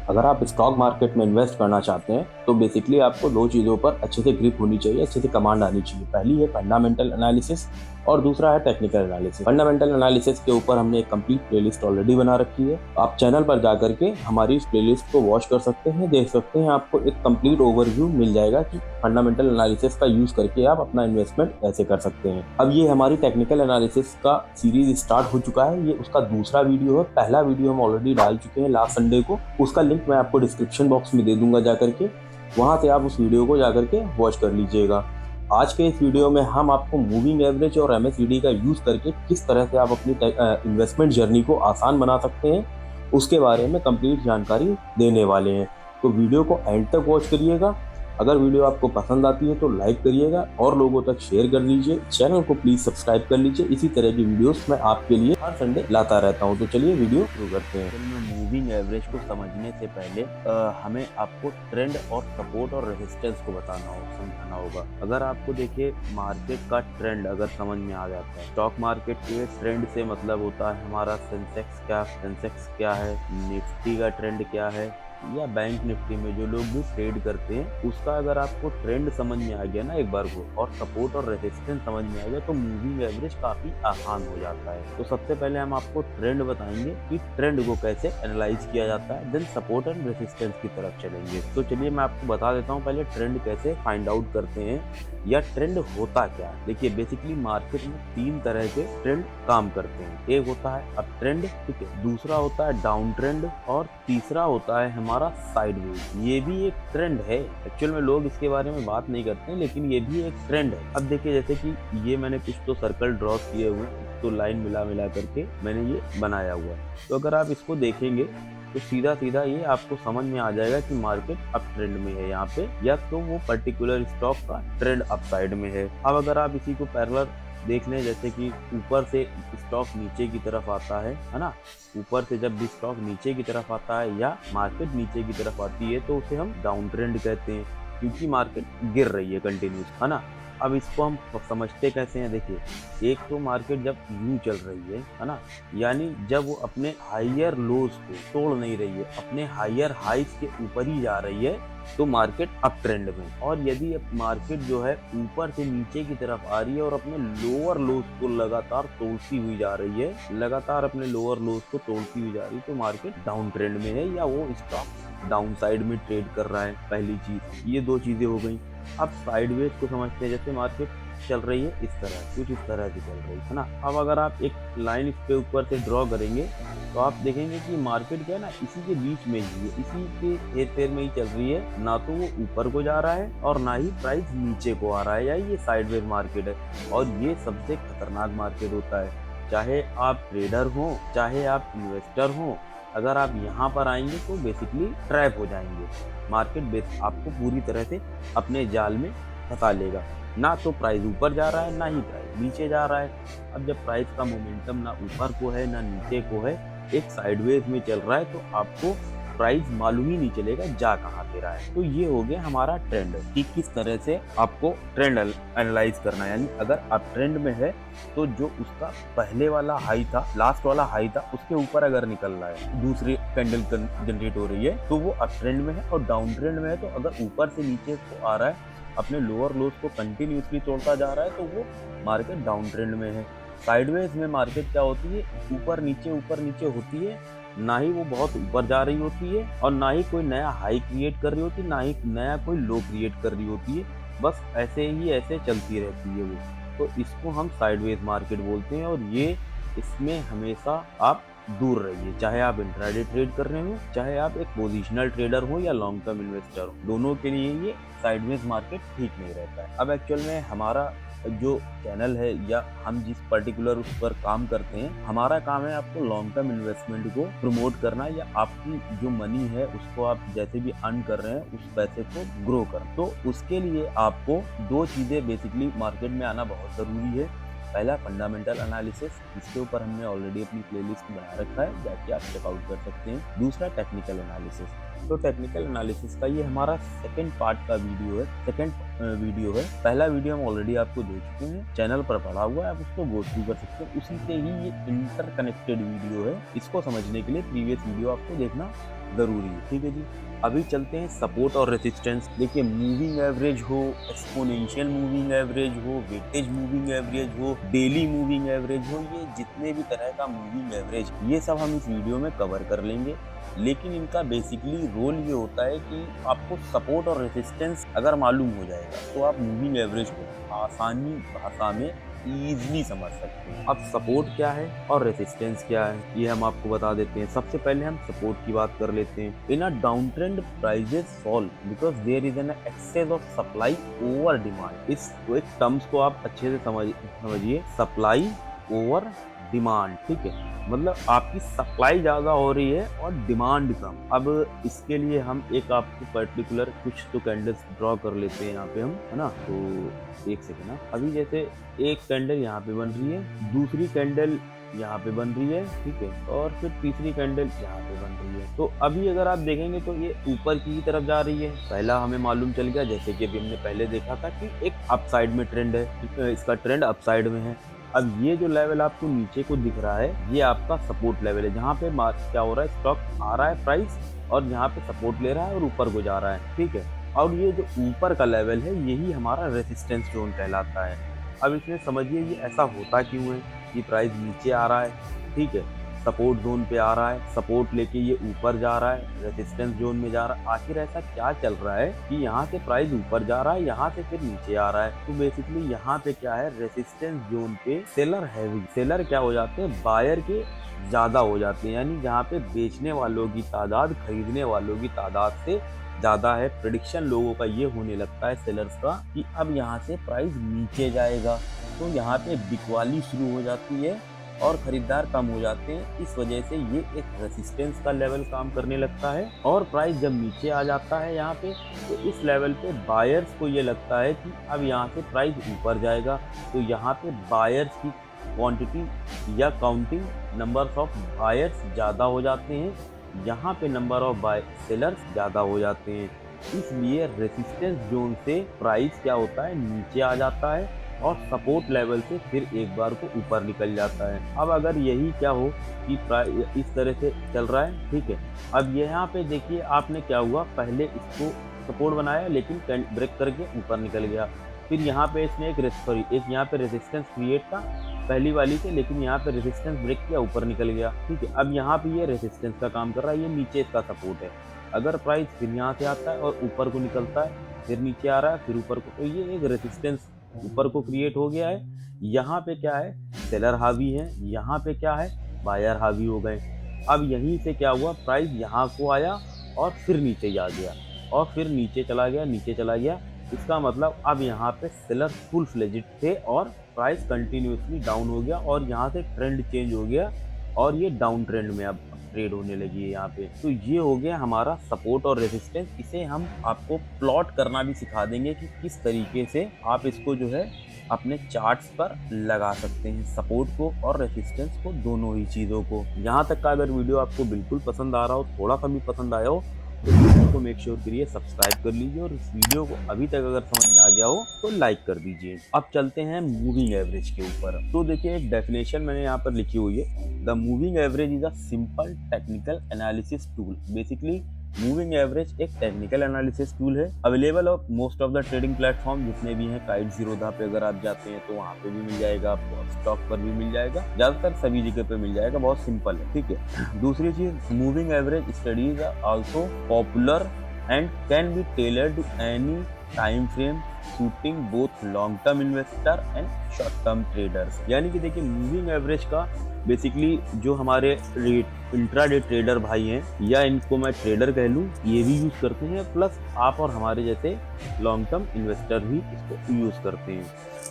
अगर आप stock market में इन्वेस्ट करना चाहते हैं तो बेसिकली आपको दो चीज़ों पर अच्छे से ग्रिप होनी चाहिए, अच्छे से कमांड आनी चाहिए। पहली है फंडामेंटल एनालिसिस और दूसरा है टेक्निकल एनालिसिस। फंडामेंटल एनालिसिस के ऊपर हमने एक कंप्लीट प्लेलिस्ट ऑलरेडी बना रखी है। आप चैनल पर जाकर के हमारी इस प्लेलिस्ट को वॉच कर सकते हैं, देख सकते हैं। आपको एक कंप्लीट ओवरव्यू मिल जाएगा कि फंडामेंटल एनालिसिस का यूज करके आप अपना इन्वेस्टमेंट कैसे कर सकते हैं। अब ये हमारी टेक्निकल एनालिसिस का सीरीज स्टार्ट हो चुका है। ये उसका दूसरा वीडियो है। पहला वीडियो हम ऑलरेडी डाल चुके हैं लास्ट संडे को। उसका लिंक मैं आपको डिस्क्रिप्शन बॉक्स में दे दूंगा, जाकर के वहां से आप उस वीडियो को जाकर के वॉच कर लीजिएगा। आज के इस वीडियो में हम आपको मूविंग एवरेज और एमएसईडी का यूज करके किस तरह से आप अपनी इन्वेस्टमेंट जर्नी को आसान बना सकते हैं, उसके बारे में कंप्लीट जानकारी देने वाले हैं। तो वीडियो को एंड तक वॉच करिएगा। अगर वीडियो आपको पसंद आती है तो लाइक करिएगा और लोगों तक शेयर कर लीजिए। चैनल को प्लीज सब्सक्राइब कर लीजिए। इसी तरह की वीडियोस मैं आपके लिए हर संडे लाता रहता हूं। तो चलिए वीडियो शुरू करते हैं। मूविंग एवरेज को समझने से पहले हमें आपको ट्रेंड और सपोर्ट और रेजिस्टेंस को समझाना होगा। अगर आपको देखिए मार्केट का ट्रेंड अगर समझ में आ जाता है, स्टॉक मार्केट के ट्रेंड से मतलब होता है हमारा सेंसेक्स क्या है, निफ्टी का ट्रेंड क्या है, या बैंक निफ्टी में जो लोग भी ट्रेड करते हैं उसका अगर आपको ट्रेंड समझ में आ गया ना एक बार को, और सपोर्ट और रेजिस्टेंस समझ में आ गया, तो मूविंग एवरेज काफी आसान हो जाता है। तो सबसे पहले हम आपको ट्रेंड बताएंगे कि ट्रेंड को कैसे एनालाइज किया जाता है, देन सपोर्ट एंड रेजिस्टेंस की तरफ चलेंगे। तो चलिए मैं आपको बता देता हूँ पहले ट्रेंड कैसे फाइंड आउट करते हैं या ट्रेंड होता क्या है। देखिए बेसिकली मार्केट में तीन तरह के ट्रेंड काम करते हैं। एक होता है अप ट्रेंड, ठीक है, दूसरा होता है डाउन ट्रेंड, और तीसरा होता है हमारा साइडवेज। ये भी एक ट्रेंड है। एक्चुअल में लोग इसके बारे में बात नहीं करते हैं, लेकिन ये भी एक ट्रेंड है। अब देखिए जैसे कि ये मैंने कुछ तो सर्कल ड्रॉ किए हुए, तो लाइन मिला मिला करके मैंने ये बनाया हुआ है। तो अगर आप इसको देखेंगे तो सीधा सीधा ये आपको समझ में आ जाएगा कि मार्केट अप ट्रेंड में है यहाँ पे, या तो वो पर्टिकुलर स्टॉक का ट्रेंड अप साइड में है। अब अगर आप इसी को पैरेलल देख लें, जैसे कि ऊपर से स्टॉक नीचे की तरफ आता है ना, ऊपर से जब भी स्टॉक नीचे की तरफ आता है या मार्केट नीचे की तरफ आती है तो उसे हम डाउन ट्रेंड कहते हैं, क्योंकि मार्केट गिर रही है कंटिन्यूस, है ना। अब इसको हम समझते कैसे हैं, देखिए एक तो मार्केट जब यूं चल रही है ना, यानी जब वो अपने हायर लोज को तोड़ नहीं रही है, अपने हायर हाइस के ऊपर ही जा रही है, तो मार्केट अप ट्रेंड में। और यदि मार्केट जो है ऊपर से नीचे की तरफ आ रही है और अपने लोअर लोज को लगातार तोड़ती हुई जा रही है, लगातार अपने लोअर लोज को तोड़ती हुई जा रही है, तो मार्केट डाउन ट्रेंड में है, या वो स्टॉक डाउन साइड में ट्रेड कर रहा है। पहली चीज ये दो चीजें हो गई। अब साइडवेज को समझते हैं, जैसे मार्केट चल रही है इस तरह, कुछ इस तरह से चल रही है ना। अब अगर आप एक लाइन इसके ऊपर से ड्रॉ करेंगे तो आप देखेंगे कि मार्केट क्या है ना, इसी के बीच में ही है, इसी के हेर फेर में ही चल रही है। ना तो वो ऊपर को जा रहा है और ना ही प्राइस नीचे को आ रहा है, या ये साइडवेज मार्केट है। और ये सबसे खतरनाक मार्केट होता है। चाहे आप ट्रेडर हो, चाहे आप इन्वेस्टर हो, अगर आप यहाँ पर आएंगे तो बेसिकली ट्रैप हो जाएंगे। मार्केट आपको पूरी तरह से अपने जाल में फंसा लेगा। ना तो प्राइस ऊपर जा रहा है, ना ही प्राइस नीचे जा रहा है। अब जब प्राइस का मोमेंटम ना ऊपर को है ना नीचे को है, एक साइडवेज में चल रहा है, तो आपको प्राइस मालूम ही नहीं चलेगा जा कहाँ पे रहा है। तो ये हो गया हमारा ट्रेंड कि किस तरह से आपको ट्रेंड एनालाइज करना है। यानी अगर आप ट्रेंड में है तो जो उसका पहले वाला हाई था, लास्ट वाला हाई था, उसके ऊपर अगर निकल रहा है, दूसरी कैंडल जनरेट हो रही है, तो वो अप ट्रेंड में है। और डाउन ट्रेंड में है तो अगर ऊपर से नीचे को आ रहा है, अपने लोअर लोज को कंटिन्यूसली तोड़ता जा रहा है, तो वो मार्केट डाउन ट्रेंड में है। साइडवेज में मार्केट क्या होती है, ऊपर नीचे होती है। ना ही वो बहुत ऊपर जा रही होती है और ना ही कोई नया हाई क्रिएट कर रही होती है, ना ही नया कोई लो क्रिएट कर रही होती है। बस ऐसे ही ऐसे चलती रहती है वो। तो इसको हम साइडवेज मार्केट बोलते हैं। और ये इसमें हमेशा आप दूर रहिए, चाहे आप इंट्राडे ट्रेड कर रहे हो, चाहे आप एक पोजिशनल ट्रेडर हो या लॉन्ग टर्म इन्वेस्टर हो, दोनों के लिए ये साइडवेज मार्केट ठीक नहीं रहता है। अब एक्चुअल में हमारा जो चैनल है या हम जिस पर्टिकुलर उस पर काम करते हैं, हमारा काम है आपको लॉन्ग टर्म इन्वेस्टमेंट को प्रमोट करना, या आपकी जो मनी है उसको आप जैसे भी अर्न कर रहे हैं उस पैसे को ग्रो करना। तो उसके लिए आपको दो चीजें बेसिकली मार्केट में आना बहुत जरूरी है। पहला फंडामेंटल एनालिसिस, इसके ऊपर हमने ऑलरेडी अपनी प्लेलिस्ट बना रखा है, जाके आप चेकआउट कर सकते हैं। दूसरा टेक्निकल एनालिसिस। तो टेक्निकल एनालिसिस का ये हमारा सेकंड पार्ट का वीडियो है, पहला वीडियो हम ऑलरेडी आपको दे चुके हैं, चैनल पर पड़ा हुआ है, आप उसको गो थ्रू कर सकते हैं। उसी से ही ये इंटरकनेक्टेड वीडियो है। इसको समझने के लिए प्रीवियस वीडियो आपको देखना ज़रूरी है। ठीक है जी। अभी चलते हैं सपोर्ट और रेजिस्टेंस। देखिए, मूविंग एवरेज हो, एक्सपोनेंशियल मूविंग एवरेज हो, वेटेज मूविंग एवरेज हो, डेली मूविंग एवरेज हो, ये जितने भी तरह का मूविंग एवरेज, ये सब हम इस वीडियो में कवर कर लेंगे। लेकिन इनका बेसिकली रोल ये होता है कि आपको सपोर्ट और रेजिस्टेंस अगर मालूम हो जाएगा तो आप मूविंग एवरेज को आसानी भाषा में इजीली समझ सकते हैं। अब सपोर्ट क्या है और रेजिस्टेंस क्या है, ये हम आपको बता देते हैं। सबसे पहले हम सपोर्ट की बात कर लेते हैं। In a down trend prices fall because there is an excess of supply over demand. इस एक टर्म्स को आप अच्छे से समझिए, सप्लाई ओवर डिमांड। ठीक है, मतलब आपकी सप्लाई ज्यादा हो रही है और डिमांड कम। अब इसके लिए हम एक आपको पर्टिकुलर कुछ तो कैंडल्स ड्रॉ कर लेते हैं यहाँ पे हम, है ना। तो एक सेकेंड ना, अभी जैसे एक कैंडल यहाँ पे बन रही है, दूसरी कैंडल यहाँ पे बन रही है, ठीक है, और फिर तीसरी कैंडल यहाँ पे बन रही है। तो अभी अगर आप देखेंगे तो ये ऊपर की तरफ जा रही है। पहला हमें मालूम चल गया, जैसे कि अभी हमने पहले देखा था कि एक अपसाइड में ट्रेंड है, इसका ट्रेंड अपसाइड में है। अब ये जो लेवल आपको नीचे को दिख रहा है, ये आपका सपोर्ट लेवल है, जहाँ पे क्या हो रहा है, स्टॉक आ रहा है प्राइस और यहाँ पे सपोर्ट ले रहा है और ऊपर को जा रहा है। ठीक है, और ये जो ऊपर का लेवल है, यही हमारा रेजिस्टेंस जोन कहलाता है। अब इसमें समझिए ये ऐसा होता क्यों है कि प्राइस नीचे आ रहा है, ठीक है, सपोर्ट जोन पे आ रहा है, सपोर्ट लेके ये ऊपर जा रहा है, रेजिस्टेंस जोन में जा रहा है। आखिर ऐसा क्या चल रहा है कि यहाँ से प्राइस ऊपर जा रहा है, यहाँ से फिर नीचे आ रहा है। तो बेसिकली यहाँ पे क्या है, रेजिस्टेंस जोन पे सेलर हैवी, सेलर क्या हो जाते हैं, बायर के ज्यादा हो जाते हैं, यानी जहाँ पे बेचने वालों की तादाद खरीदने वालों की तादाद से ज्यादा है। प्रेडिक्शन लोगों का ये होने लगता है, सेलर्स का, कि अब यहाँ से प्राइस नीचे जाएगा, तो यहाँ पे बिकवाली शुरू हो जाती है और खरीदार कम हो जाते हैं। इस वजह से ये एक रेजिस्टेंस का लेवल काम करने लगता है और प्राइस जब नीचे आ जाता है यहाँ पे, तो इस लेवल पे बायर्स को ये लगता है कि अब यहाँ से प्राइस ऊपर जाएगा। तो यहाँ पे बायर्स की क्वांटिटी या काउंटिंग नंबर ऑफ बायर्स ज़्यादा हो जाते हैं, यहाँ पे नंबर ऑफ सेलर्स ज़्यादा हो जाते हैं। इसलिए रेजिस्टेंस जोन से प्राइस क्या होता है, नीचे आ जाता है और सपोर्ट लेवल से फिर एक बार को ऊपर निकल जाता है। अब अगर यही क्या हो कि प्राइस इस तरह से चल रहा है, ठीक है, अब यहाँ पे देखिए आपने क्या हुआ, पहले इसको सपोर्ट बनाया लेकिन ब्रेक करके ऊपर निकल गया, फिर यहाँ पे इसने एक यहाँ पे रेजिस्टेंस क्रिएट था पहली वाली से, लेकिन यहाँ पे रेजिस्टेंस ब्रेक किया, ऊपर निकल गया। ठीक है, अब यहाँ पे ये रेजिस्टेंस का काम कर रहा है, ये नीचे इसका सपोर्ट है। अगर प्राइस फिर यहाँ से आता है और ऊपर को निकलता है, फिर नीचे आ रहा है, फिर ऊपर को, तो ये एक रेजिस्टेंस ऊपर को क्रिएट हो गया है। यहाँ पे क्या है, सेलर हावी है, यहाँ पे क्या है, बायर हावी हो गए। अब यहीं से क्या हुआ, प्राइस यहाँ को आया और फिर नीचे जा गया और फिर नीचे चला गया, नीचे चला गया। इसका मतलब अब यहाँ पे सेलर फुल फ्लेजिड थे और प्राइस कंटिन्यूसली डाउन हो गया और यहाँ से ट्रेंड चेंज हो गया और ये डाउन ट्रेंड में अब ट्रेड होने लगी है यहाँ पे। तो ये हो गया हमारा सपोर्ट और रेजिस्टेंस। इसे हम आपको प्लॉट करना भी सिखा देंगे कि किस तरीके से आप इसको जो है अपने चार्ट्स पर लगा सकते हैं, सपोर्ट को और रेजिस्टेंस को, दोनों ही चीज़ों को। यहाँ तक का अगर वीडियो आपको बिल्कुल पसंद आ रहा हो, थोड़ा सा भी पसंद आया हो, तो वीडियो को मेक श्योर करिए सब्सक्राइब कर लीजिए और इस वीडियो को अभी तक अगर समझ में आ गया हो तो लाइक कर दीजिए। अब चलते हैं मूविंग एवरेज के ऊपर। तो देखिए, एक डेफिनेशन मैंने यहाँ पर लिखी हुई है, the moving average is a simple technical analysis tool. Basically moving average एक टेक्निकल एनालिसिस टूल है, available of most of the trading platform जितने भी हैं। काइट जीरोधा पे अगर आप जाते हैं तो वहाँ पे भी मिल जाएगा, आपको स्टॉक पर भी मिल जाएगा, ज्यादातर सभी जगह पे मिल जाएगा, बहुत सिंपल है। ठीक है, दूसरी चीज, moving average studies are also popular and can be tailored to any time frame suiting both long term investor and short term traders. यानी कि देखिए, मूविंग एवरेज का बेसिकली जो हमारे इंट्राडे ट्रेडर भाई हैं, या इनको मैं ट्रेडर कह लूँ, ये भी यूज़ करते हैं, प्लस आप और हमारे जैसे लॉन्ग टर्म इन्वेस्टर भी इसको यूज़ करते हैं।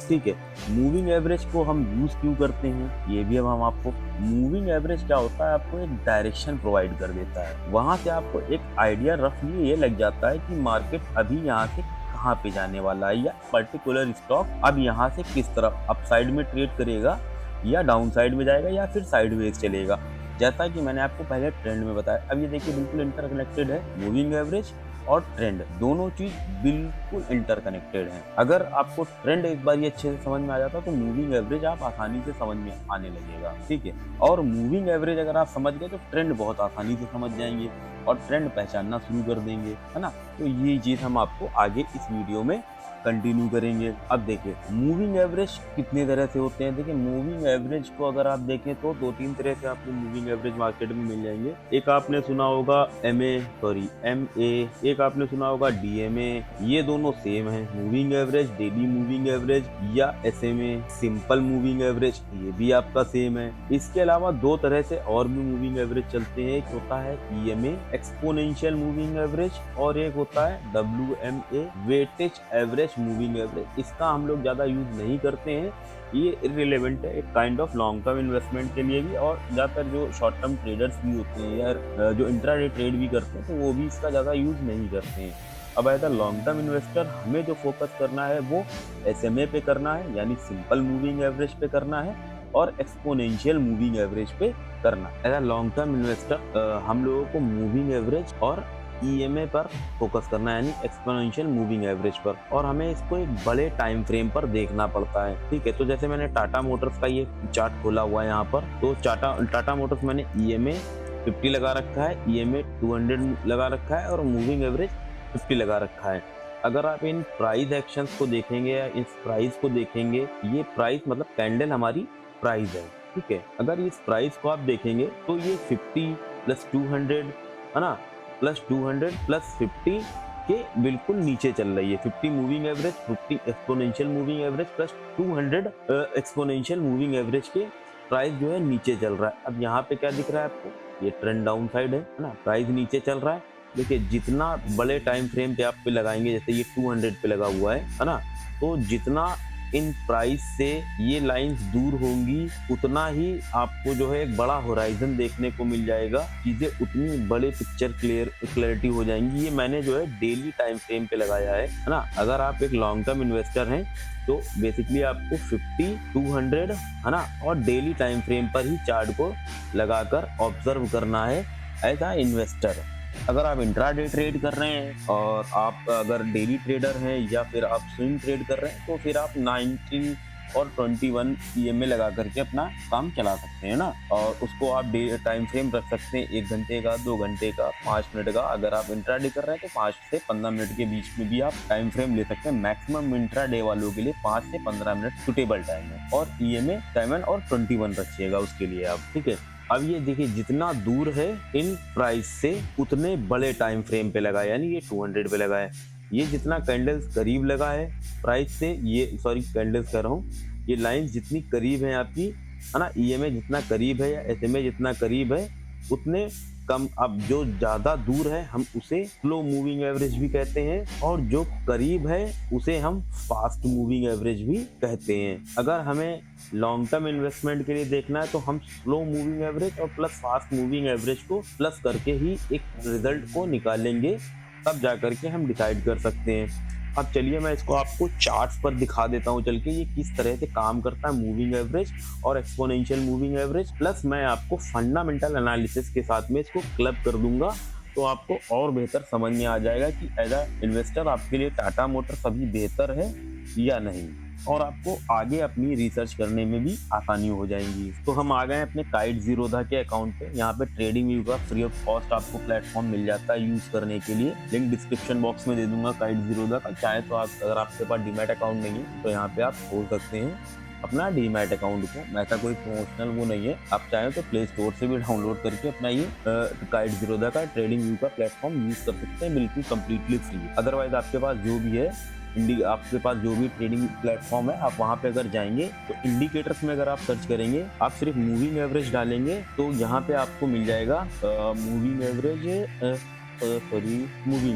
ठीक है, मूविंग एवरेज को हम यूज़ क्यों करते हैं, ये भी हम आपको, मूविंग एवरेज क्या होता है, आपको एक डायरेक्शन प्रोवाइड कर देता है। वहाँ से आपको एक आइडिया रफली ये लग जाता है कि मार्केट अभी यहाँ से कहाँ पे जाने वाला है, या पर्टिकुलर स्टॉक अब यहाँ से किस तरफ अपसाइड में ट्रेड करेगा या डाउन साइड में जाएगा या फिर साइडवेज चलेगा, जैसा कि मैंने आपको पहले ट्रेंड में बताया। अब ये देखिए बिल्कुल इंटरकनेक्टेड है मूविंग एवरेज और ट्रेंड दोनों चीज बिल्कुल इंटरकनेक्टेड हैं। अगर आपको ट्रेंड एक बार ये अच्छे से समझ में आ जाता तो मूविंग एवरेज आप आसानी से समझ में आने लगेगा, ठीक है। और मूविंग एवरेज अगर आप समझ गए तो ट्रेंड बहुत आसानी से समझ जाएंगे और ट्रेंड पहचानना शुरू कर देंगे, है ना। तो ये चीज हम आपको आगे इस वीडियो में कंटिन्यू करेंगे। अब देखिए मूविंग एवरेज कितने तरह से होते हैं। देखिए मूविंग एवरेज को अगर आप देखें तो 2-3 तरह से आपको मूविंग एवरेज मार्केट में मिल जाएंगे। एक आपने सुना होगा MA, एक आपने सुना होगा DMA। ये दोनों सेम है, moving average, daily moving average या SMA सिंपल मूविंग एवरेज, ये भी आपका सेम है। इसके अलावा 2 तरह से और भी मूविंग एवरेज चलते हैं। एक होता है EMA एक्सपोनेंशियल मूविंग एवरेज और एक होता है WMA weightage average moving average. इसका हम लोग ज्यादा यूज नहीं करते हैं, ये इररिलेवेंट है एक kind of long term investment के लिए भी, और ज्यादातर जो शॉर्ट टर्म ट्रेडर्स भी होते हैं या जो इंट्राडे ट्रेड भी करते हैं तो वो भी इसका ज्यादा यूज नहीं करते हैं। अब as a long term investor हमें जो फोकस करना है वो SMA पे करना है, यानी सिंपल मूविंग एवरेज पे करना है, और एक्सपोनेंशियल मूविंग एवरेज पे करना है। As a long term investor हम लोगों को मूविंग एवरेज और EMA पर फोकस करना है, यानी एक्सपोनेंशियल मूविंग एवरेज पर, और हमें इसको एक बड़े टाइम फ्रेम पर देखना पड़ता है, ठीक है। तो जैसे मैंने टाटा मोटर्स का ये चार्ट खोला हुआ है यहाँ पर, तो टाटा मोटर्स मैंने EMA 50 लगा रखा है, EMA 200 लगा रखा है और मूविंग एवरेज 50 लगा रखा है। अगर आप इन प्राइस एक्शंस को देखेंगे या इस प्राइस को देखेंगे, ये प्राइस मतलब कैंडल हमारी प्राइस है, ठीक है। अगर इस प्राइस को आप देखेंगे तो ये 50 + 200 है ना, +200 + 50 के बिल्कुल नीचे चल रही है। 50 moving average, 50 exponential moving average plus 200 exponential moving average के प्राइस जो है नीचे चल रहा है। अब यहाँ पे क्या दिख रहा है आपको, ये ट्रेंड डाउन साइड है ना, प्राइस नीचे चल रहा है। देखिए जितना बड़े टाइम फ्रेम पे आप पे लगाएंगे, जैसे ये 200 पे लगा हुआ है ना, तो जितना इन प्राइस से ये लाइंस दूर होंगी उतना ही आपको जो है एक बड़ा होराइजन देखने को मिल जाएगा, चीजें उतनी बड़े पिक्चर क्लियरिटी हो जाएंगी। ये मैंने जो है डेली टाइम फ्रेम पे लगाया है ना। अगर आप एक लॉन्ग टर्म इन्वेस्टर हैं तो बेसिकली आपको 50, 200 है ना, और डेली टाइम फ्रेम पर ही चार्ट को लगाकर ऑब्जर्व करना है एज अ इन्वेस्टर। अगर आप इंट्राडे ट्रेड कर रहे हैं और आप अगर डेली ट्रेडर हैं या फिर आप स्विंग ट्रेड कर रहे हैं तो फिर आप 19 और 21 EMA लगा करके अपना काम चला सकते हैं ना, और उसको आप टाइम फ्रेम रख सकते हैं 1 घंटे का, 2 घंटे का, 5 मिनट का। अगर आप इंट्राडे कर रहे हैं तो 5 से 15 मिनट के बीच में भी आप टाइम फ्रेम ले सकते हैं। मैक्सिमम इंट्राडे वालों के लिए 5 से 15 मिनट सुटेबल टाइम है, और EMA 7 और 21 रखिएगा उसके लिए आप, ठीक है। अब ये देखिए जितना दूर है इन प्राइस से उतने बड़े टाइम फ्रेम पे लगा है, यानी ये 200 पे लगा है। ये जितना कैंडल्स करीब लगा है प्राइस से, ये सॉरी कैंडल्स कर रहा हूँ, ये लाइंस जितनी करीब है आपकी, है ना, EMA जितना करीब है या SMA जितना करीब है उतने कम। अब जो ज्यादा दूर है हम उसे स्लो मूविंग एवरेज भी कहते हैं, और जो करीब है उसे हम फास्ट मूविंग एवरेज भी कहते हैं। अगर हमें लॉन्ग टर्म इन्वेस्टमेंट के लिए देखना है तो हम स्लो मूविंग एवरेज और प्लस फास्ट मूविंग एवरेज को प्लस करके ही एक रिजल्ट को निकालेंगे, तब जा करके हम डिसाइड कर सकते हैं। अब चलिए मैं इसको आपको चार्ट्स पर दिखा देता हूँ चल के, ये किस तरह से काम करता है मूविंग एवरेज और एक्सपोनेंशियल मूविंग एवरेज, प्लस मैं आपको फंडामेंटल एनालिसिस के साथ में इसको क्लब कर दूंगा, तो आपको और बेहतर समझ में आ जाएगा कि एज अ इन्वेस्टर आपके लिए टाटा मोटर्स अभी बेहतर है या नहीं, और आपको आगे अपनी रिसर्च करने में भी आसानी हो जाएंगी। तो हम आ गए अपने काइट ज़ीरोधा के अकाउंट पे। यहाँ पे ट्रेडिंग व्यू का फ्री ऑफ कॉस्ट आपको प्लेटफॉर्म मिल जाता है यूज करने के लिए, लिंक डिस्क्रिप्शन बॉक्स में दे दूंगा काइट ज़ीरोधा का। चाहे तो आप, अगर आपके पास डीमैट अकाउंट नहीं है तो यहाँ पे आप खोल सकते हैं अपना डीमैट अकाउंट को। ऐसा कोई प्रमोशनल वो नहीं है, आप चाहें तो प्ले स्टोर से भी डाउनलोड करके अपना ये काइट ज़ीरोधा का ट्रेडिंग व्यू का प्लेटफॉर्म यूज कर सकते हैं, बिल्कुल कम्प्लीटली फ्री। अदरवाइज आपके पास जो भी है आपके पास जो भी ट्रेडिंग प्लेटफॉर्म है, आप वहां पे अगर जाएंगे तो इंडिकेटर्स में अगर आप सर्च करेंगे, आप सिर्फ मूविंग एवरेज डालेंगे तो यहाँ पे आपको मिल जाएगा मूविंग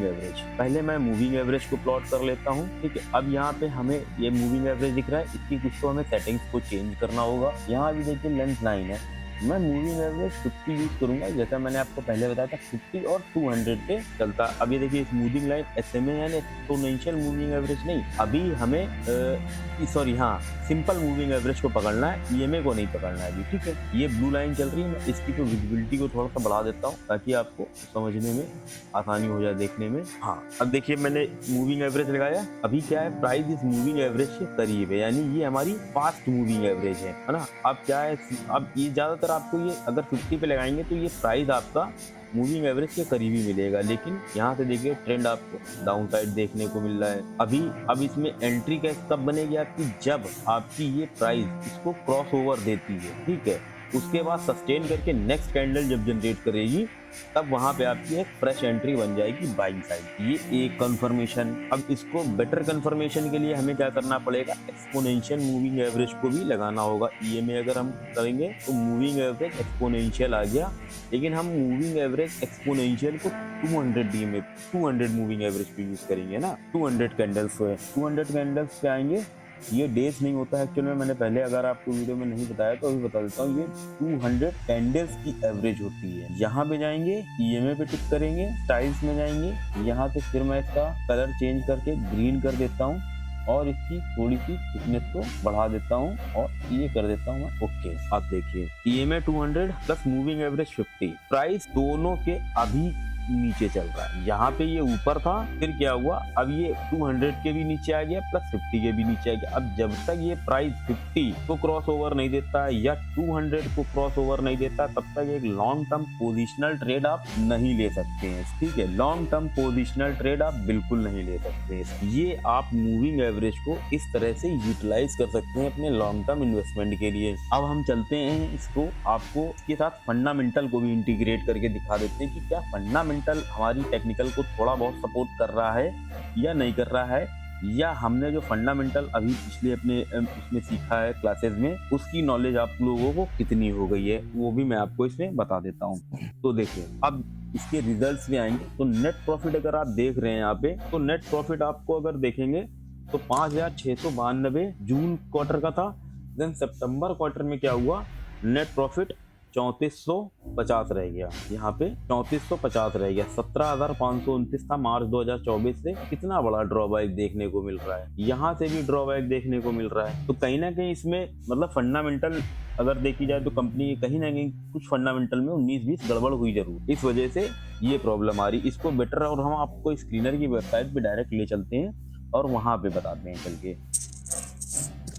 एवरेज। पहले मैं मूविंग एवरेज को प्लॉट कर लेता हूँ, ठीक है। अब यहाँ पे हमें ये मूविंग एवरेज दिख रहा है, इसकी कुछ तो हमें सेटिंग्स को चेंज करना होगा। यहाँ भी देखिए लेंथ 9 है, मैं मूविंग एवरेज 50 यूज करूंगा, जैसा मैंने आपको पहले बताया था 50 और 200 पे चलता। अब ये देखिए स्मूथिंग लाइन SMA यानी एक्सपोनेंशियल मूविंग एवरेज नहीं, अभी हमें सॉरी हाँ सिंपल मूविंग एवरेज को पकड़ना है, EMA को नहीं पकड़ना है अभी, ठीक है। ये ब्लू लाइन चल रही है, मैं इसकी तो विजिबिलिटी को थोड़ा सा बढ़ा देता हूँ ताकि आपको समझने में आसानी हो जाए, देखने में। हाँ अब देखिए मैंने मूविंग एवरेज लगाया, अभी क्या है प्राइस इस मूविंग एवरेज के करीब है, यानी ये हमारी फास्ट मूविंग एवरेज है ना। अब क्या है, अब ये ज्यादातर आपको ये अगर 50 पे लगाएंगे तो ये प्राइस आपका मूविंग एवरेज के करीबी मिलेगा, लेकिन यहाँ से देखिए ट्रेंड आपको डाउन साइड देखने को मिल रहा है। अब इसमें एंट्री कैसे कब बनेगी आपकी, जब आपकी ये प्राइस इसको क्रॉस ओवर देती है, ठीक है। उसके बाद सस्टेन करके नेक्स्ट कैंडल जब जनरेट करेगी तब वहां पे आपकी एक फ्रेश एंट्री बन जाएगी बाइंग साइड। ये एक कंफर्मेशन। अब इसको बेटर कंफर्मेशन के लिए हमें क्या करना पड़ेगा, एक्सपोनेंशियल मूविंग एवरेज को भी लगाना होगा। EMA अगर हम करेंगे तो मूविंग एवरेज एक्सपोनेंशियल आ गया, लेकिन हम मूविंग एवरेज एक्सपोनेंशियल को 200 मूविंग एवरेज पे यूज करेंगे ना। 200 कैंडल्स पे 200 कैंडल्स पे आएंगे। ये डेज नहीं होता है एक्चुअल में, मैंने पहले अगर आपको वीडियो में नहीं बताया तो अभी बता देता हूँ। ये 200 कैंडल्स की एवरेज होती है। यहाँ पे जाएंगे, EMA पे टिक करेंगे, स्टाइल्स में जाएंगे, यहाँ से फिर मैं इसका कलर चेंज करके ग्रीन कर देता हूँ और इसकी थोड़ी सी थिकनेस को बढ़ा देता हूँ और ये कर देता हूँ मैं ओके। आप देखिए EMA 200 plus moving average 50, price दोनों के अभी नीचे चल रहा है। यहाँ पे ये ऊपर था, फिर क्या हुआ, अब ये 200 के भी नीचे आ गया प्लस 50 के भी नीचे आ गया। अब जब तक ये प्राइस 50 को क्रॉस ओवर नहीं देता या 200 को क्रॉस ओवर नहीं देता, तब तक एक लॉन्ग टर्म पोजिशनल ट्रेड आप नहीं ले सकते हैं, ठीक है। लॉन्ग टर्म पोजिशनल ट्रेड आप बिल्कुल नहीं ले सकते हैं। ये आप मूविंग एवरेज को इस तरह से यूटिलाइज कर सकते हैं अपने लॉन्ग टर्म इन्वेस्टमेंट के लिए। अब हम चलते हैं इसको, आपको इसके साथ फंडामेंटल को भी इंटीग्रेट करके दिखा देते हैं कि क्या फंडामेंटल हमारी टेक्निकल को थोड़ा बहुत सपोर्ट कर रहा है या नहीं कर रहा है, या हमने जो फंडामेंटल अभी पिछले अपने उसमें सीखा है क्लासेस में, उसकी नॉलेज आप लोगों को कितनी हो गई है, वो भी मैं आपको इसमें बता देता हूँ। तो देखिए अब इसके रिजल्ट्स भी आएंगे। तो नेट प्रॉफिट अगर आप देख रहे हैं यहाँ पे, तो नेट प्रॉफिट आपको अगर देखेंगे तो 5692 जून क्वार्टर का था। देन सितंबर क्वार्टर में क्या हुआ, नेट प्रॉफिट 3450 रह गया, यहाँ पे 3450 रह गया। 17529 था मार्च 2024 से। कितना बड़ा ड्रॉबैक देखने को मिल रहा है, यहाँ से भी ड्रॉबैक देखने को मिल रहा है। तो कहीं ना कहीं इसमें मतलब फंडामेंटल अगर देखी जाए तो कंपनी कहीं ना कहीं कुछ फंडामेंटल में 19-20 गड़बड़ हुई जरूर, इस वजह से ये प्रॉब्लम आ रही। इसको बेटर, और हम आपको स्क्रीनर की वेबसाइट पे डायरेक्ट ले चलते हैं और वहां पे बताते हैं चल के।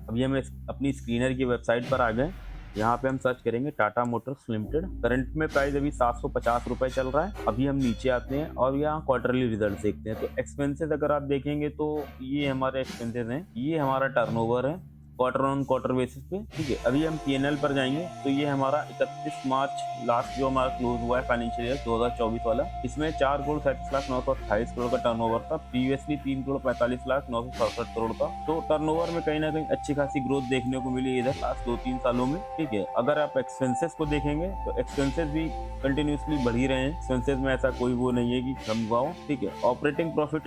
अभी हम अपनी स्क्रीनर की वेबसाइट पर आ गए। यहाँ पे हम सर्च करेंगे टाटा मोटर्स लिमिटेड। करंट में प्राइस अभी 750 रुपए चल रहा है। अभी हम नीचे आते हैं और यहाँ क्वार्टरली रिजल्ट देखते हैं। तो एक्सपेंसेस अगर आप देखेंगे तो ये हमारे एक्सपेंसेस हैं, ये हमारा टर्नओवर है क्वार्टर ऑन क्वार्टर बेसिस पे, ठीक है। अभी हम P&L पर जाएंगे तो ये हमारा 31 मार्च लास्ट जो हमारा क्लोज हुआ है फाइनेंशियल ईयर 2024 वाला, इसमें 4,37,928 करोड़ का टर्नओवर था। प्रीवियसली 3,45,967 करोड़ था। तो टर्नओवर में कहीं ना कहीं अच्छी खासी ग्रोथ देखने को मिली इधर लास्ट 2-3 सालों में, ठीक है। अगर आप एक्सपेंसेस को देखेंगे तो एक्सपेंसेस भी कंटिन्यूसली बढ़ ही रहे हैं। एक्सपेंसेस में ऐसा कोई वो नहीं है कि कम हुआ हो, ठीक है। ऑपरेटिंग प्रॉफिट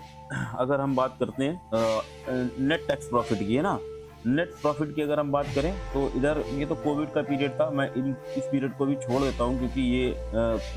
अगर हम बात करते हैं नेट टैक्स प्रॉफिट की, है ना, नेट प्रॉफिट की अगर हम बात करें तो इधर ये तो कोविड का पीरियड था, मैं इस पीरियड को भी छोड़ देता हूँ क्योंकि ये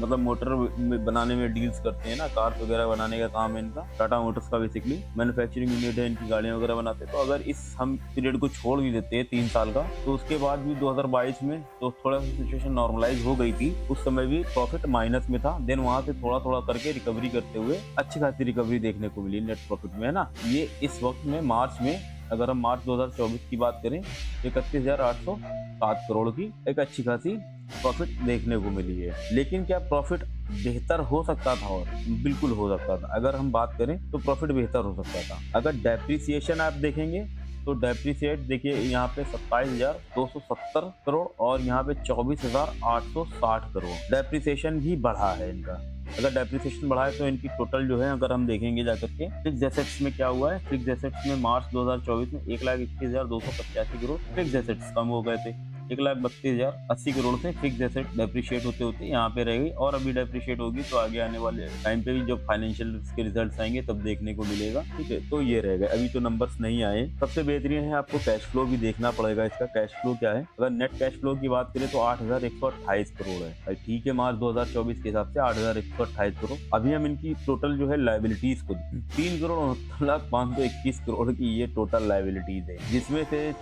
मतलब मोटर बनाने में डील्स करते हैं ना, कार वगैरह बनाने का काम है इनका। टाटा मोटर्स का बेसिकली मैन्युफैक्चरिंग यूनिट है, इनकी गाड़ियाँ वगैरह बनाते हैं। तो अगर इस हम पीरियड को छोड़ भी देते हैं 3 साल का, तो उसके बाद भी 2022 में तो थोड़ा सा सिचुएशन नॉर्मलाइज हो गई थी, उस समय भी प्रॉफिट माइनस में था। देन वहां से थोड़ा थोड़ा करके रिकवरी करते हुए अच्छी खासी रिकवरी देखने को मिली नेट प्रॉफिट में, है ना। ये इस वक्त में मार्च में, अगर हम मार्च 2024 की बात करें, 31,807 करोड़ की एक अच्छी खासी प्रॉफिट देखने को मिली है। लेकिन क्या प्रॉफिट बेहतर हो सकता था? और बिल्कुल हो सकता था। अगर हम बात करें तो प्रॉफिट बेहतर हो सकता था। अगर डेप्रिसिएशन आप देखेंगे तो डेप्रिसिएट देखिए यहाँ पे 27,270 करोड़ और यहाँ पे 24,860 करोड़ डेप्रिसिएशन भी बढ़ा है इनका। अगर डेप्रिसिएशन बढ़ा है तो इनकी टोटल जो है अगर हम देखेंगे जाकर के फिक्स एसेट्स में क्या हुआ है, फिक्स एसेट्स में मार्च 2024 में 1,21,285 करोड़ फिक्स एसेट्स कम हो गए थे। 1,32,000 80 करोड़ से फिक्स एसेट डेप्रिशिएट होते होते यहाँ पे रहेगी, और अभी डेप्रिशिएट होगी तो आगे आने वाले टाइम पे भी जब फाइनेंशियल के रिजल्ट आएंगे तब देखने को मिलेगा। ठीक है, तो ये रहेगा, अभी तो नंबर्स नहीं आए। सबसे बेहतरीन है, आपको कैश फ्लो भी देखना पड़ेगा। इसका कैश फ्लो क्या है, अगर नेट कैश फ्लो की बात करें तो 8,128 करोड़ है भाई। ठीक है, मार्च 2024 के हिसाब से 8,128 करोड़। अभी हम इनकी टोटल जो है लाइबिलिटीज को 3,69,521 करोड़ की ये टोटल लाइबिलिटीज है, जिसमें से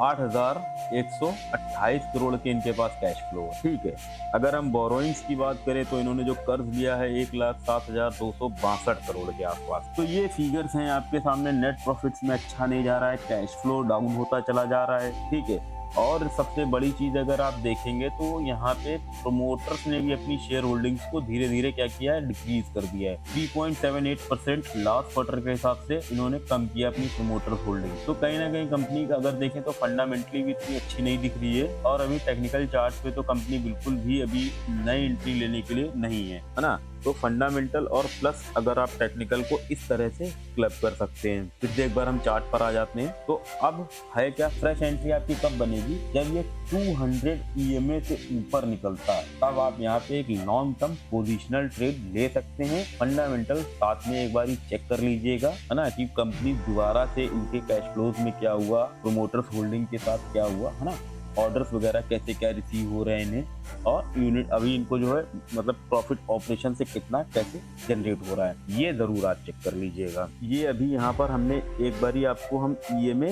8,128 करोड़ के इनके पास कैश फ्लो है। ठीक है, अगर हम बोरोइंग्स की बात करें तो इन्होंने जो कर्ज लिया है 1,07,262 करोड़ के आसपास। तो ये फिगर्स हैं आपके सामने। नेट प्रॉफिट्स में अच्छा नहीं जा रहा है, कैश फ्लो डाउन होता चला जा रहा है। ठीक है, और सबसे बड़ी चीज अगर आप देखेंगे तो यहाँ पे प्रोमोटर्स ने भी अपनी शेयर होल्डिंग्स को धीरे धीरे क्या किया है, डिक्रीज कर दिया है। 3.78% लास्ट क्वार्टर के हिसाब से इन्होंने कम किया अपनी प्रोमोटर्स होल्डिंग। तो कहीं ना कहीं कंपनी का अगर देखें तो फंडामेंटली भी इतनी अच्छी नहीं दिख रही है, और अभी टेक्निकल चार्ट पे तो कंपनी बिल्कुल भी अभी नई एंट्री लेने के लिए नहीं है ना। तो फंडामेंटल और प्लस अगर आप टेक्निकल को इस तरह से क्लब कर सकते हैं। फिर से एक बार हम चार्ट पर आ जाते हैं। तो अब है क्या, फ्रेश एंट्री आपकी कब बनेगी, जब ये 200 EMA से ऊपर निकलता है, तब आप यहाँ पे एक लॉन्ग टर्म पोजिशनल ट्रेड ले सकते हैं। फंडामेंटल साथ में एक बार ही चेक कर लीजिएगा, है ना, कि कंपनी दोबारा से इनके कैश फ्लोज में क्या हुआ, प्रोमोटर्स होल्डिंग के साथ क्या हुआ, है ना, ऑर्डर्स वगैरह कैसे क्या रिसीव हो रहे हैं इन्हें, और यूनिट अभी इनको जो है मतलब प्रॉफिट ऑपरेशन से कितना कैसे जनरेट हो रहा है, ये जरूर आप चेक कर लीजिएगा। ये अभी यहाँ पर हमने एक बारी आपको हम EMA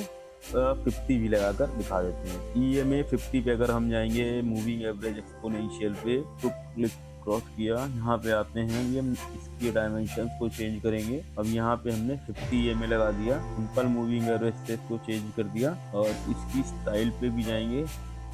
50 भी लगाकर दिखा देते हैं। EMA 50 पे अगर हम जाएंगे मूविंग एवरेज एक्सपोनेंशियल पे, तो क्लिक क्रॉस किया, यहाँ पे आते हैं, ये इसके डायमेंशंस को चेंज करेंगे। अब यहाँ पे हमने 50 EMA लगा दिया, सिंपल मूविंग एवरेज से इसको चेंज कर दिया, और इसकी स्टाइल पे भी जाएंगे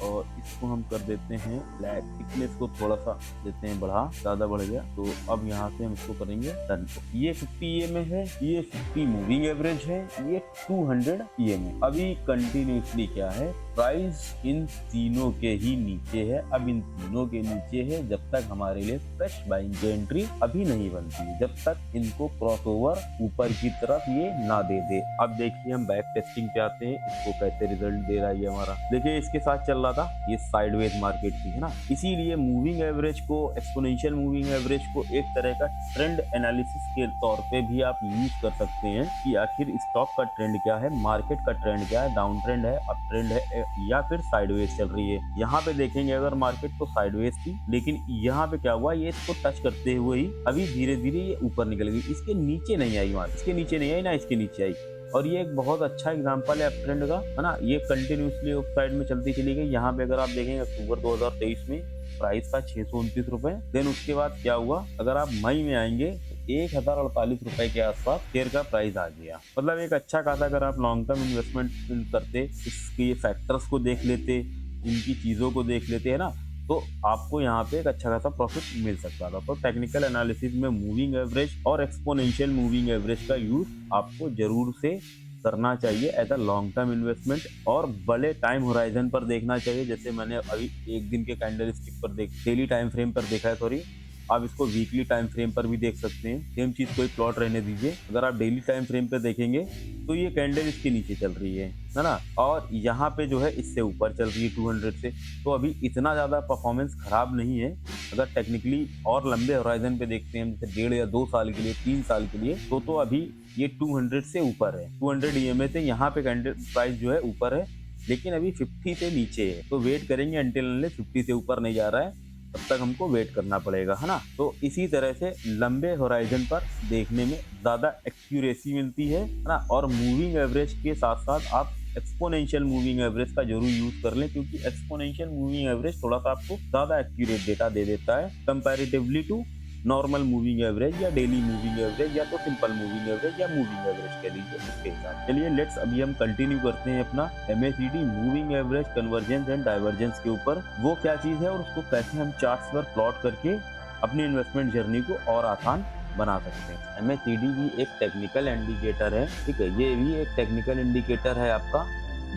और इसको हम कर देते हैं ब्लैक, थिकनेस को थोड़ा सा देते हैं बढ़ा, ज्यादा बढ़ गया तो अब यहाँ से हम इसको करेंगे डन। ये 50 EMA है, ये 50 मूविंग एवरेज है, ये 200 EMA। अभी कंटिन्यूसली क्या है, प्राइस इन तीनों के ही नीचे है। अब इन तीनों के नीचे है जब तक हमारे लिए फ्रेश बाइंग की एंट्री अभी नहीं बनती, जब तक इनको क्रॉसओवर ऊपर की तरफ ये ना दे दे। अब देखिए हम बैक टेस्टिंग पे आते हैं, इसको कैसे रिजल्ट दे रहा है ये हमारा। देखिए इसके साथ चल रहा था, ये साइडवेज मार्केट थी, है ना, इसीलिए मूविंग एवरेज को, एक्सपोनेंशियल मूविंग एवरेज को एक तरह का ट्रेंड एनालिसिस के तौर पे भी आप यूज कर सकते हैं कि आखिर स्टॉक का ट्रेंड क्या है, मार्केट का ट्रेंड क्या है, डाउन ट्रेंड है, अप ट्रेंड है, या फिर साइडवेज चल रही है। यहाँ पे देखेंगे अगर मार्केट तो साइडवेज थी, लेकिन यहाँ पे क्या हुआ, ये इसको टच करते हुए ही अभी धीरे धीरे ये ऊपर निकल गई, इसके नीचे नहीं आई, मार्केट इसके नीचे नहीं आई ना, इसके नीचे आई। और ये एक बहुत अच्छा एग्जांपल है अप ट्रेंड का, है ना, ये कंटिन्यूसली अप साइड में चलती चली गई। यहाँ पे अगर आप देखेंगे अक्टूबर 2023 में प्राइस था 629 रुपए। देन उसके बाद क्या हुआ, अगर आप मई में आएंगे 1,048 रुपए के आसपास शेयर का प्राइस आ गया। मतलब एक अच्छा खासा, अगर आप लॉन्ग टर्म इन्वेस्टमेंट करते, इसके फैक्टर्स को देख लेते, इनकी चीजों को देख लेते, है ना, तो आपको यहाँ पे एक अच्छा खासा प्रॉफिट मिल सकता था। तो टेक्निकल एनालिसिस में मूविंग एवरेज और एक्सपोनेंशियल मूविंग एवरेज का यूज आपको जरूर से करना चाहिए as a long term investment, और बड़े टाइम होराइजन पर देखना चाहिए। जैसे मैंने अभी एक दिन के कैंडल स्टिक पर डेली टाइम फ्रेम पर देखा है, सॉरी, आप इसको वीकली टाइम फ्रेम पर भी देख सकते हैं। सेम चीज कोई प्लॉट रहने दीजिए, अगर आप डेली टाइम फ्रेम पे देखेंगे तो ये कैंडल इसके नीचे चल रही है ना, और यहाँ पे जो है इससे ऊपर चल रही है 200 से। तो अभी इतना ज्यादा परफॉर्मेंस खराब नहीं है। अगर टेक्निकली और लंबे होराइजन पे देखते हैं, जैसे 1.5 या 2 साल के लिए, 3 साल के लिए, तो अभी ये 200 से ऊपर है। 200 EMA से यहाँ पे कैंडल प्राइस जो है ऊपर है, लेकिन अभी 50 से नीचे है। तो वेट करेंगे अंटिल 50 से ऊपर नहीं जा रहा है, तब तक हमको वेट करना पड़ेगा, है ना। तो इसी तरह से लंबे होराइजन पर देखने में ज्यादा एक्यूरेसी मिलती है ना। और मूविंग एवरेज के साथ साथ आप एक्सपोनेंशियल मूविंग एवरेज का जरूर यूज कर लें, क्योंकि एक्सपोनेंशियल मूविंग एवरेज थोड़ा सा आपको ज्यादा एक्यूरेट डेटा दे देता है comparatively to normal moving average या डेली मूविंग एवरेज या तो सिंपल मूविंग एवरेज या मूविंग एवरेज कह लीजिए उसके हिसाब। चलिए लेट्स अभी हम कंटिन्यू करते हैं अपना MACD moving average convergence and divergence के ऊपर। वो क्या चीज है और उसको कैसे हम चार्ट्स पर प्लॉट करके अपनी इन्वेस्टमेंट जर्नी को और आसान बना सकते हैं। MACD भी एक टेक्निकल इंडिकेटर है, ठीक है, ये भी एक टेक्निकल इंडिकेटर है आपका,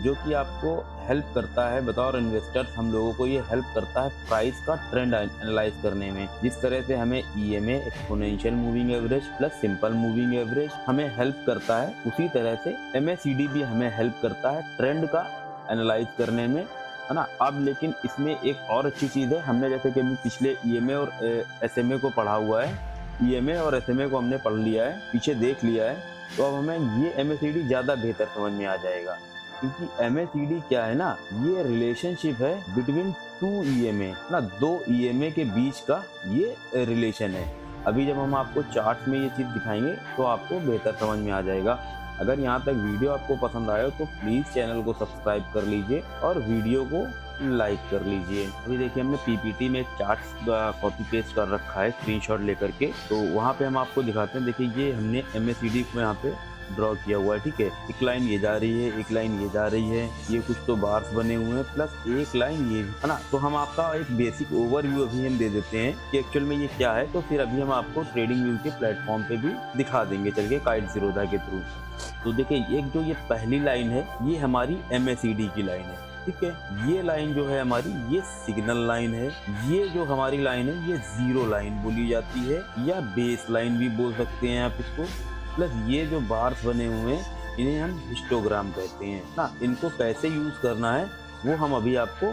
जो कि आपको हेल्प करता है, बतौर इन्वेस्टर्स हम लोगों को ये हेल्प करता है प्राइस का ट्रेंड एनालाइज करने में। जिस तरह से हमें EMA exponential moving average plus simple moving average हमें हेल्प करता है, उसी तरह से MACD भी हमें हेल्प करता है ट्रेंड का एनालाइज करने में, है ना। अब लेकिन इसमें एक और अच्छी चीज़ है, हमने जैसे कि अभी पिछले ईएमए और एसएमए को पढ़ा हुआ है, ईएमए और एसएमए को हमने पढ़ लिया है, पीछे देख लिया है, तो अब हमें ये एमएसीडी ज़्यादा बेहतर समझ में आ जाएगा। क्योंकि एमएसीडी क्या है ना, ये रिलेशनशिप है बिटवीन टू ईएमए ना, दो ईएमए के बीच का ये रिलेशन है। अभी जब हम आपको चार्ट में ये चीज़ दिखाएंगे तो आपको बेहतर समझ में आ जाएगा। अगर यहाँ तक वीडियो आपको पसंद आया तो प्लीज़ चैनल को सब्सक्राइब कर लीजिए और वीडियो को लाइक कर लीजिए। अभी देखिए हमने पीपीटी में चार्ट्स कॉपी पेस्ट कर रखा है स्क्रीनशॉट लेकर के, तो वहाँ पे हम आपको दिखाते हैं। देखिए ये हमने एमएसीडी को यहाँ पे ड्रॉ किया हुआ है, ठीक है। एक लाइन ये जा रही है, एक लाइन ये जा रही है, ये कुछ तो बार्स बने हुए हैं, प्लस एक लाइन ये, है ना। तो हम आपका एक बेसिक ओवरव्यू अभी हम दे देते हैं कि एक्चुअल में ये क्या है, तो फिर अभी हम आपको ट्रेडिंग व्यू के प्लेटफॉर्म पे भी दिखा देंगे चल के काइट ज़ीरोधा के थ्रू। तो देखिए एक जो ये पहली लाइन है ये हमारी एमएसीडी की लाइन है, ठीक है। ये लाइन जो है हमारी ये सिग्नल लाइन है। ये जो हमारी लाइन है ये जीरो लाइन बोली जाती है या बेस लाइन भी बोल सकते हैं आप इसको। प्लस ये जो बार्स बने हुए हैं इन्हें हम हिस्टोग्राम कहते हैं ना। इनको कैसे यूज करना है वो हम अभी आपको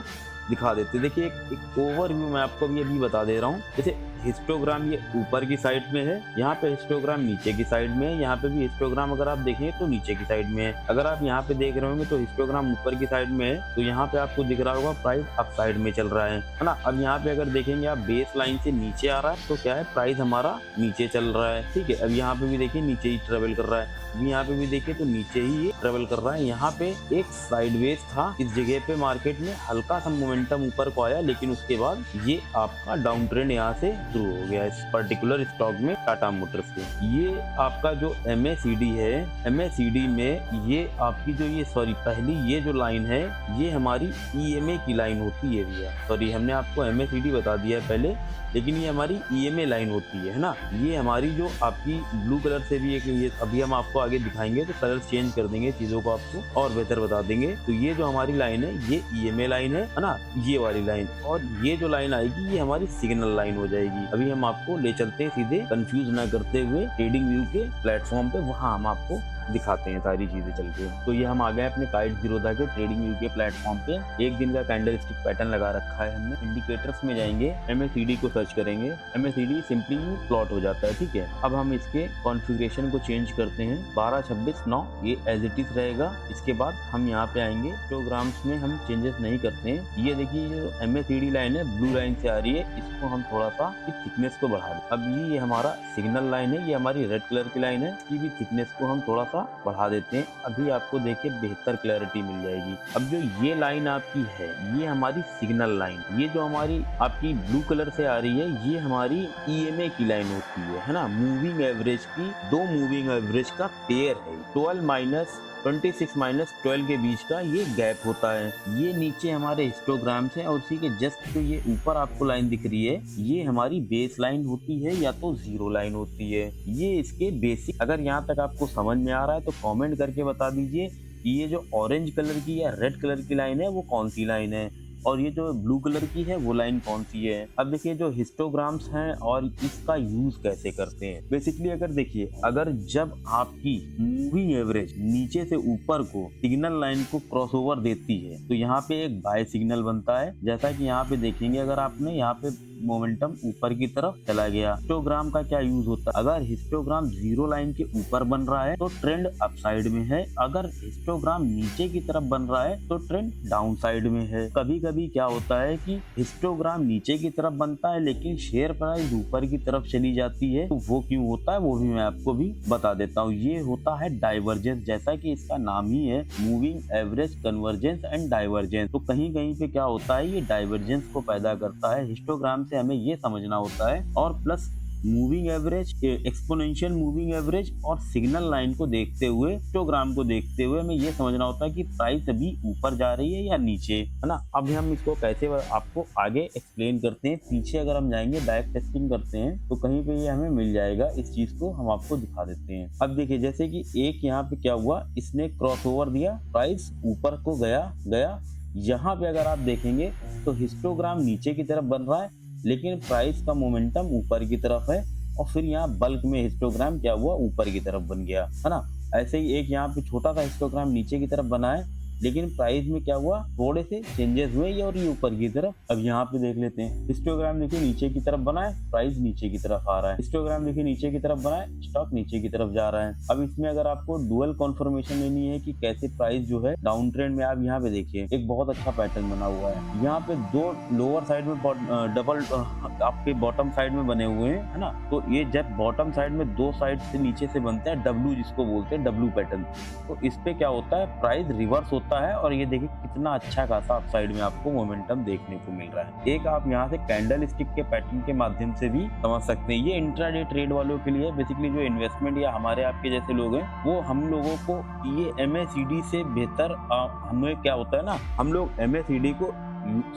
दिखा देते हैं। देखिए एक ओवरव्यू मैं आपको अभी बता दे रहा हूँ। जैसे हिस्टोग्राम ये ऊपर की साइड में है, यहाँ पे हिस्टोग्राम नीचे की साइड में है, यहाँ पे भी हिस्टोग्राम अगर आप देखेंगे तो नीचे की साइड में है। अगर आप यहाँ पे देख रहे होंगे तो हिस्टोग्राम ऊपर की साइड में है, तो यहाँ पे आपको दिख रहा होगा प्राइस अप साइड में चल रहा है ना। अब यहाँ पे अगर देखेंगे आप बेस लाइन से नीचे आ रहा है तो क्या है, प्राइस हमारा नीचे चल रहा है, ठीक है। अब यहाँ पे भी देखिए नीचे ही ट्रेवल कर रहा है, यहाँ पे भी देखिए तो नीचे ही ये ट्रेवल कर रहा है। यहाँ पे एक साइडवेज था, इस जगह पे मार्केट में हल्का सा मोमेंटम ऊपर को आया, लेकिन उसके बाद ये आपका डाउन ट्रेंड यहाँ से शुरू हो गया इस पर्टिकुलर स्टॉक में टाटा मोटर्स के। ये आपका जो एमएसीडी है, एमएसीडी में ये आपकी जो ये पहली ये जो लाइन है ये हमारी ईएमए की लाइन होती है भैया। सॉरी हमने आपको एमएसीडी बता दिया है पहले, लेकिन ये हमारी ईएमए लाइन होती है ना। ये हमारी जो आपकी ब्लू कलर से भी एक ये अभी हम आपको आगे दिखाएंगे तो कलर चेंज कर देंगे चीजों को आपको और बेहतर बता देंगे। तो ये जो हमारी लाइन है ये ईएमए लाइन है ना, ये वाली लाइन। और ये जो लाइन आएगी ये हमारी सिग्नल लाइन हो जाएगी। अभी हम आपको ले चलते हैं सीधे कंफ्यूज ना करते हुए ट्रेडिंग व्यू के प्लेटफॉर्म पे, वहां हम आपको दिखाते हैं सारी चीजें चल के। तो ये हम आ गए अपने काइट ज़ीरोधा के ट्रेडिंग व्यू के प्लेटफॉर्म पे। एक दिन का कैंडलस्टिक पैटर्न लगा रखा है हमने। इंडिकेटर्स में जाएंगे, एमएसीडी को सर्च करेंगे, एमएसीडी सिंपली प्लॉट हो जाता है, ठीक है। अब हम इसके कॉन्फ़िगरेशन को चेंज करते हैं, 12-26-9 ये एज इट इज रहेगा। इसके बाद हम यहाँ पे आएंगे, हिस्टोग्राम्स में हम चेंजेस नहीं करते हैं। ये देखिए जो एमएसीडी लाइन है ब्लू लाइन से आ रही है, इसको हम थोड़ा सा थिकनेस को बढ़ा दें। अब ये हमारा सिग्नल लाइन है, ये हमारी रेड कलर की लाइन है, इसकी भी थिकनेस को हम थोड़ा सा बढ़ा देते हैं। अभी आपको देखिए बेहतर क्लैरिटी मिल जाएगी। अब जो ये लाइन आपकी है ये हमारी सिग्नल लाइन, ये जो हमारी आपकी ब्लू कलर से आ रही है ये हमारी ईएमए की लाइन होती है ना। मूविंग एवरेज की दो मूविंग एवरेज का पेयर है, 26 - 12 के बीच का ये गैप होता है। ये नीचे हमारे हिस्टोग्राम से और उसी के जस्ट जो ये ऊपर आपको लाइन दिख रही है ये हमारी बेस लाइन होती है या तो जीरो लाइन होती है। ये इसके बेसिक, अगर यहाँ तक आपको समझ में आ रहा है तो कमेंट करके बता दीजिए कि ये जो ऑरेंज कलर की या रेड कलर की लाइन है वो कौन सी लाइन है और ये जो ब्लू कलर की है वो लाइन कौन सी है। अब देखिए जो हिस्टोग्राम्स हैं और इसका यूज कैसे करते हैं। बेसिकली अगर देखिए, अगर जब आपकी मूविंग एवरेज नीचे से ऊपर को सिग्नल लाइन को क्रॉसओवर देती है तो यहाँ पे एक बाय सिग्नल बनता है। जैसा कि यहाँ पे देखेंगे, अगर आपने यहाँ पे मोमेंटम ऊपर की तरफ चला गया। हिस्टोग्राम का क्या यूज होता है, अगर हिस्टोग्राम जीरो लाइन के ऊपर बन रहा है तो ट्रेंड अप साइड में है, अगर हिस्टोग्राम नीचे की तरफ बन रहा है तो ट्रेंड डाउन साइड में है। कभी कभी क्या होता है कि हिस्टोग्राम नीचे की तरफ बनता है लेकिन शेयर प्राइस ऊपर की तरफ चली जाती है, तो वो क्यों होता है वो भी मैं आपको भी बता देता हूँ। ये होता है डाइवर्जेंस, जैसा कि इसका नाम ही है moving average convergence and divergence. तो कहीं कहीं पे क्या होता है ये डाइवर्जेंस को पैदा करता है। हिस्टोग्राम से हमें ये समझना होता है और plus moving average, exponential moving average और सिग्नल लाइन को देखते हुए, हिस्टोग्राम को देखते हुए हमें ये समझना होता है कि प्राइस अभी ऊपर जा रही है या नीचे, है ना। अब हम इसको कैसे आपको आगे एक्सप्लेन करते हैं। पीछे अगर हम जाएंगे डायरेक्ट टेस्टिंग करते हैं तो कहीं पे ये हमें मिल जाएगा। इस चीज को हम आपको दिखा देते हैं। अब देखिए जैसे कि एक यहाँ पे क्या हुआ, इसने क्रॉसओवर दिया, प्राइस ऊपर को गया। यहाँ पे अगर आप देखेंगे तो हिस्टोग्राम नीचे की तरफ बन रहा है लेकिन प्राइस का मोमेंटम ऊपर की तरफ है और फिर यहाँ बल्क में हिस्टोग्राम क्या हुआ, ऊपर की तरफ बन गया, है ना। ऐसे ही एक यहाँ पे छोटा सा हिस्टोग्राम नीचे की तरफ बना है लेकिन प्राइस में क्या हुआ, थोड़े से चेंजेस हुए और ये ऊपर की तरफ। अब यहाँ पे देख लेते हैं, हिस्टोग्राम देखिए नीचे की तरफ बना है, प्राइस नीचे की तरफ आ रहा है। हिस्टोग्राम देखिए नीचे की तरफ बना है, स्टॉक नीचे की तरफ जा रहा है। अब इसमें अगर आपको डुअल कॉन्फर्मेशन लेनी है कि कैसे प्राइस जो है डाउन ट्रेंड में, आप यहाँ पे देखिए एक बहुत अच्छा पैटर्न बना हुआ है। यहाँ पे दो लोअर साइड में डबल आपके बॉटम साइड में बने हुए हैं, है ना। तो ये जब बॉटम साइड में दो साइड से नीचे से बनता है डब्ल्यू, जिसको बोलते हैं डब्ल्यू पैटर्न, तो इस पे क्या होता है, प्राइस रिवर्स होता है और ये देखिए कितना अच्छा खासा अप साइड में आपको मोमेंटम देखने को मिल रहा है। एक आप यहाँ से कैंडल स्टिक के पैटर्न के माध्यम से भी समझ सकते हैं। ये इंट्राडे ट्रेड वालों के लिए, बेसिकली जो इन्वेस्टमेंट या हमारे आपके जैसे लोग हैं, वो हम लोगों को ये MACD से बेहतर हमें क्या होता है ना, हम लोग MACD को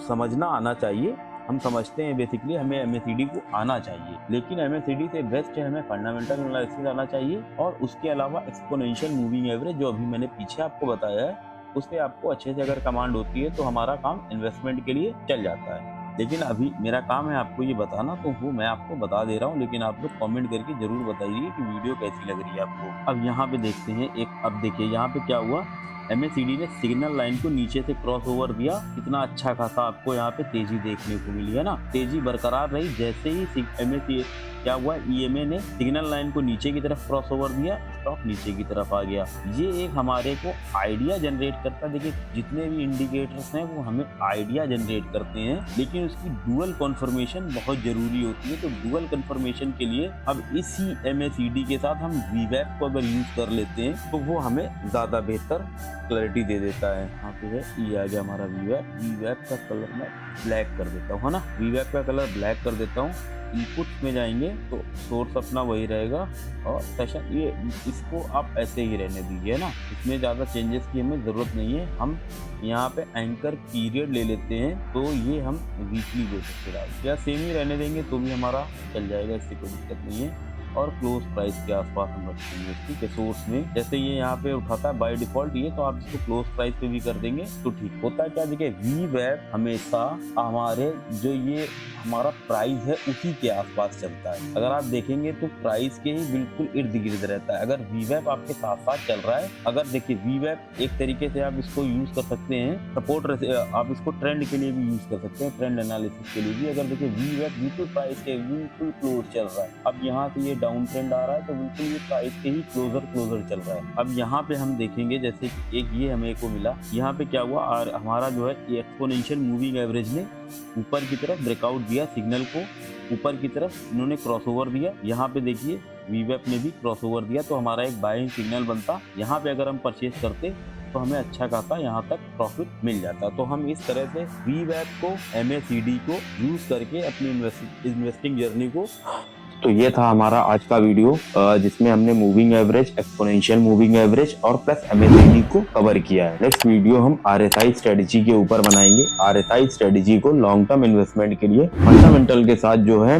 समझना आना चाहिए। हम समझते हैं बेसिकली हमें MACD को आना चाहिए, लेकिन MACD से बेस्ट है हमें फंडामेंटल एनालिसिस आना चाहिए। और उसके अलावा एक्सपोनेंशियल मूविंग एवरेज, जो अभी मैंने पीछे आपको बताया है, उससे आपको अच्छे से अगर कमांड होती है तो हमारा काम इन्वेस्टमेंट के लिए चल जाता है। लेकिन अभी मेरा काम है आपको ये बताना, तो वो मैं आपको बता दे रहा हूँ, लेकिन आप लोग कमेंट करके जरूर बताइए कि वीडियो कैसी लग रही है आपको। अब यहाँ पे देखते हैं एक, अब देखिए यहाँ पे क्या हुआ, MACD ने सिग्नल लाइन को नीचे से क्रॉस ओवर दिया, कितना अच्छा खासा आपको यहाँ पे तेजी देखने को मिली है ना। तेजी बरकरार रही, जैसे ही MACD क्या हुआ, EMA ने सिग्नल लाइन को नीचे की तरफ क्रॉस ओवर दिया, स्टॉक नीचे की तरफ आ गया। ये एक हमारे को आइडिया जनरेट करता है। देखिए जितने भी इंडिकेटर्स हैं वो हमें आइडिया जनरेट करते हैं, लेकिन उसकी डुअल कन्फर्मेशन बहुत जरूरी होती है। तो डुअल कन्फर्मेशन के लिए अब इसी MACD के साथ हम VWAP को अगर यूज कर लेते हैं तो वो हमें ज्यादा बेहतर क्लैरिटी दे देता है। यहाँ पे ये आ गया हमारा VWAP का कलर मैं ब्लैक कर देता हूँ, है ना। VWAP का कलर ब्लैक कर देता हूँ। इनपुट में जाएंगे तो सोर्स अपना वही रहेगा और सेशन ये, इसको आप ऐसे ही रहने दीजिए, है ना। इसमें ज़्यादा चेंजेस की हमें ज़रूरत नहीं है। हम यहाँ पे एंकर पीरियड ले लेते हैं, तो ये हम वीकली बेसिस पे डालते हैं, या सेम ही रहने देंगे तो भी हमारा चल जाएगा, इससे कोई दिक्कत नहीं है। और क्लोज प्राइस के आसपास हम रखेंगे, ठीक है। सोर्स में जैसे ये यहाँ पे उठाता है बाय डिफॉल्ट ये, तो आप इसको क्लोज प्राइस पे भी कर देंगे तो ठीक होता है। क्या देखिए VWAP हमेशा हमारे जो ये हमारा प्राइस है उसी के आसपास चलता है। अगर आप देखेंगे तो प्राइस के ही बिल्कुल इर्द गिर्द रहता है। अगर VWAP आपके साथ साथ चल रहा है, अगर देखिए VWAP एक तरीके से आप इसको यूज कर सकते हैं सपोर्ट, आप इसको ट्रेंड के लिए भी यूज कर सकते हैं, ट्रेंड एनालिसिस के लिए भी। अगर देखिए VWAP बिल्कुल प्राइस के बिल्कुल क्लोज चल रहा है, अब यहाँ से ये डाउन ट्रेंड आ रहा है तो बिल्कुल ये प्राइस के ही क्लोजर चल रहा है। अब यहाँ पे हम देखेंगे जैसे एक ये हमें को मिला, यहाँ पे क्या हुआ, और हमारा जो है एक्सपोनेंशियल मूविंग एवरेज ने ऊपर की तरफ ब्रेकआउट दिया, सिग्नल को ऊपर की तरफ इन्होंने क्रॉसओवर दिया। यहाँ पे देखिए VWAP ने भी क्रॉसओवर दिया, तो हमारा एक बाइंग सिग्नल बनता। यहाँ पे अगर हम परचेज करते तो हमें अच्छा खासा यहाँ तक प्रॉफिट मिल जाता। तो हम इस तरह से VWAP को MACD को यूज करके अपनी इन्वेस्टिंग जर्नी को, तो ये था हमारा आज का वीडियो जिसमें हमने moving average, exponential moving average और प्लस MACD को कवर किया है। नेक्स्ट वीडियो हम RSI स्ट्रेटेजी के ऊपर बनाएंगे। RSI स्ट्रेटेजी को लॉन्ग टर्म इन्वेस्टमेंट के लिए फंडामेंटल के साथ जो है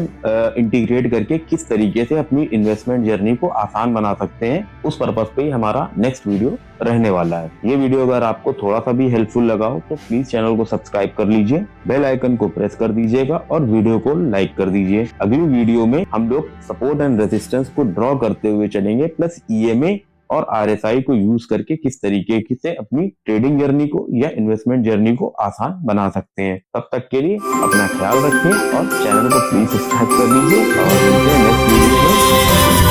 इंटीग्रेट करके किस तरीके से अपनी इन्वेस्टमेंट जर्नी को आसान बना सकते हैं, उस पर्पज पे ही हमारा नेक्स्ट वीडियो रहने वाला है। ये वीडियो अगर आपको थोड़ा सा भी हेल्पफुल लगा हो तो प्लीज चैनल को सब्सक्राइब कर लीजिए, बेल आइकन को प्रेस कर दीजिएगा और वीडियो को लाइक कर दीजिए। अगली वीडियो में हम लोग सपोर्ट एंड रेजिस्टेंस को ड्रॉ करते हुए चलेंगे, प्लस EMA और RSI को यूज करके किस तरीके से अपनी ट्रेडिंग जर्नी को या इन्वेस्टमेंट जर्नी को आसान बना सकते हैं। तब तक के लिए अपना ख्याल रखें और चैनल को प्लीज सब्सक्राइब कर लीजिए और मिलते हैं नेक्स्ट वीडियो में।